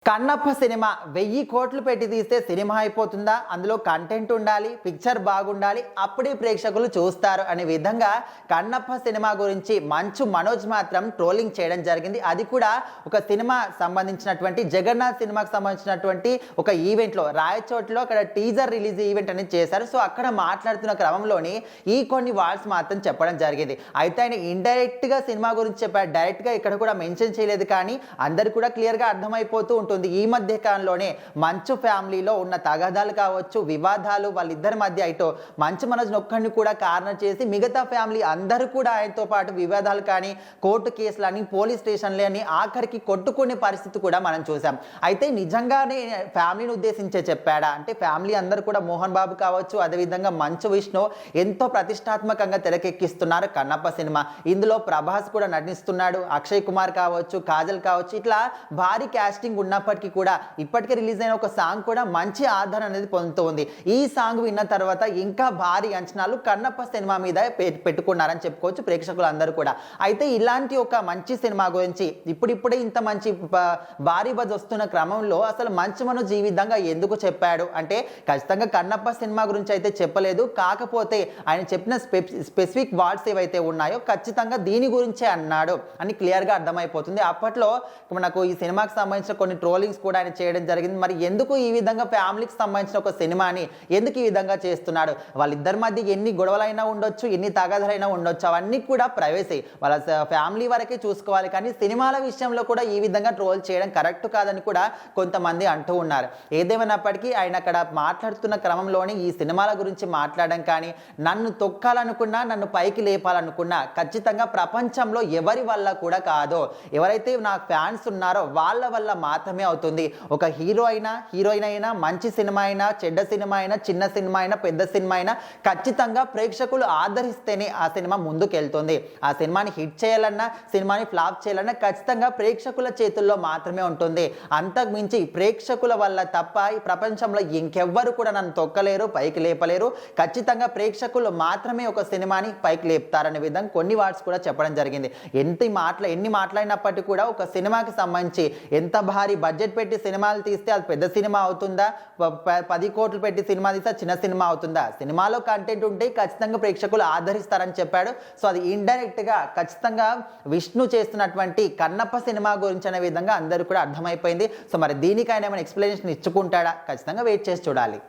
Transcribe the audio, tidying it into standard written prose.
Kannappa cinema 1000 కోట్లు పెట్టి తీస్తే సినిమా అయిపోతుందా? అందులో కంటెంట్ ఉండాలి, పిక్చర్ బాగుండాలి, అప్పుడే ప్రేక్షకులు చూస్తారు అనే విధంగా కన్నప్ప సినిమా గురించి మంచు మనోజ్ మాత్రం ట్రోలింగ్ చేయడం జరిగింది. అది కూడా ఒక సినిమా సంబంధించినటువంటి జగన్నాథ్ సినిమాకి సంబంధించినటువంటి ఒక ఈవెంట్లో రాయచోట్లో అక్కడ టీజర్ రిలీజ్ ఈవెంట్ అనేది చేశారు. సో అక్కడ మాట్లాడుతున్న క్రమంలోని కొన్ని వర్డ్స్ మాత్రం చెప్పడం జరిగింది. అయితే ఆయన ఇండైరెక్ట్గా సినిమా గురించి చెప్పారు, డైరెక్ట్గా ఇక్కడ కూడా మెన్షన్ చేయలేదు. కానీ అందరు కూడా క్లియర్గా అర్థమైపోతూ ఉంటుంది. ఈ మధ్య కాలంలోనే మంచు ఫ్యామిలీలో ఉన్న తగాదాలు కావచ్చు, వివాదాలు, వాళ్ళిద్దరి మధ్య ఇటు మంచు మనోజ్ ఒక్కడిని కూడా కారణం చేసి మిగతా ఫ్యామిలీ అందరూ కూడా ఆయనతో పాటు వివాదాలు కానీ, కోర్టు కేసులని, పోలీస్ స్టేషన్లు అని ఆఖరికి కొట్టుకునే పరిస్థితి కూడా మనం చూసాం. అయితే నిజంగానే ఫ్యామిలీని ఉద్దేశించే చెప్పాడా అంటే ఫ్యామిలీ అందరూ కూడా మోహన్ బాబు కావచ్చు, అదేవిధంగా మంచు విష్ణు ఎంతో ప్రతిష్టాత్మకంగా తెరకెక్కిస్తున్నారు కన్నప్ప సినిమా. ఇందులో ప్రభాస్ కూడా నటిస్తున్నాడు, అక్షయ్ కుమార్ కావచ్చు, కాజల్ కావచ్చు, ఇట్లా భారీ కాస్టింగ్ ఉన్నప్పటికీ కూడా ఇప్పటికే రిలీజ్ అయిన ఒక సాంగ్ కూడా మంచి ఆదరణ అనేది పొందుతుంది. ఈ సాంగ్ విన్న తర్వాత ఇంకా భారీ అంచనాలు కన్నప్ప సినిమా మీద పెట్టుకున్నారని చెప్పుకోవచ్చు ప్రేక్షకులు అందరూ కూడా. అయితే ఇలాంటి ఒక మంచి సినిమా గురించి ఇప్పుడిప్పుడే ఇంత మంచి భారీ బజ్ వస్తున్న క్రమంలో అసలు మంచు మనోజ్ ఈ విధంగా ఎందుకు చెప్పాడు అంటే ఖచ్చితంగా కన్నప్ప సినిమా గురించి అయితే చెప్పలేదు. కాకపోతే ఆయన చెప్పిన స్పెసిఫిక్ వర్డ్స్ ఏవైతే ఉన్నాయో ఖచ్చితంగా దీని గురించే అన్నాడు అని క్లియర్గా అర్థమైపోతుంది. అప్పట్లో మనకు ఈ సినిమాకి సంబంధించిన కొన్ని ట్రోలింగ్స్ కూడా ఆయన చేయడం జరిగింది. మరి ఎందుకు ఈ విధంగా ఫ్యామిలీకి సంబంధించిన ఒక సినిమాని ఎందుకు ఈ విధంగా చేస్తున్నాడు? వాళ్ళిద్దరి మధ్య ఎన్ని గొడవలైనా ఉండొచ్చు, ఎన్ని తగాదాలైనా ఉండొచ్చు, అవన్నీ కూడా ప్రైవసీ, వాళ్ళ ఫ్యామిలీ వరకే చూసుకోవాలి. కానీ సినిమాల విషయంలో కూడా ఈ విధంగా ట్రోల్ చేయడం కరెక్ట్ కాదని కూడా కొంతమంది అంటూ ఉన్నారు. ఏదేమైనప్పటికీ ఆయన అక్కడ మాట్లాడుతున్న క్రమంలోనే ఈ సినిమాల గురించి మాట్లాడడం కానీ, నన్ను తొక్కాలనుకున్నా, నన్ను పైకి లేపాలనుకున్నా ఖచ్చితంగా ప్రపంచంలో ఎవరి వల్ల కూడా కాదు, ఎవరైతే నాకు ఫ్యాన్స్ ఉన్నారో వాళ్ళ వల్ల మాత్రమే అవుతుంది. ఒక హీరోయిన్ అయినా, మంచి సినిమా అయినా, చెడ్డ సినిమా అయినా, చిన్న సినిమా అయినా, పెద్ద సినిమా అయినా ఖచ్చితంగా ప్రేక్షకులు ఆదరిస్తేనే ఆ సినిమా ముందుకెళ్తుంది. ఆ సినిమాని హిట్ చేయాలన్నా, సినిమాని ఫ్లాప్ చేయాలన్నా ఖచ్చితంగా ప్రేక్షకుల చేతుల్లో మాత్రమే ఉంటుంది. అంతకు మించి ప్రేక్షకుల వల్ల తప్ప ఈ ప్రపంచంలో ఇంకెవ్వరు కూడా నన్ను తొక్కలేరు, పైకి లేపలేరు. ఖచ్చితంగా ప్రేక్షకులు మాత్రమే ఒక సినిమాని పైకి లేపుతారనే విధంగా కొన్ని వర్డ్స్ కూడా చెప్పడం జరిగింది. ఎన్ని మాట్లాడినప్పటికీ కూడా ఒక సినిమాకి సంబంధించి ఎంత భారీ బడ్జెట్ పెట్టి సినిమాలు తీస్తే అది పెద్ద సినిమా అవుతుందా, 10 కోట్లు పెట్టి సినిమా తీస్తే చిన్న సినిమా అవుతుందా? సినిమాలో కంటెంట్ ఉంటే ఖచ్చితంగా ప్రేక్షకులు ఆదరిస్తారని చెప్పాడు. సో అది ఇండైరెక్ట్గా ఖచ్చితంగా విష్ణు చేస్తున్నటువంటి కన్నప్ప సినిమా గురించి అనే విధంగా అందరూ కూడా అర్థమైపోయింది. సో మరి దీనికి ఆయన ఏమైనా ఎక్స్ప్లెనేషన్ ఇచ్చుకుంటాడా? ఖచ్చితంగా వెయిట్ చేసి చూడాలి.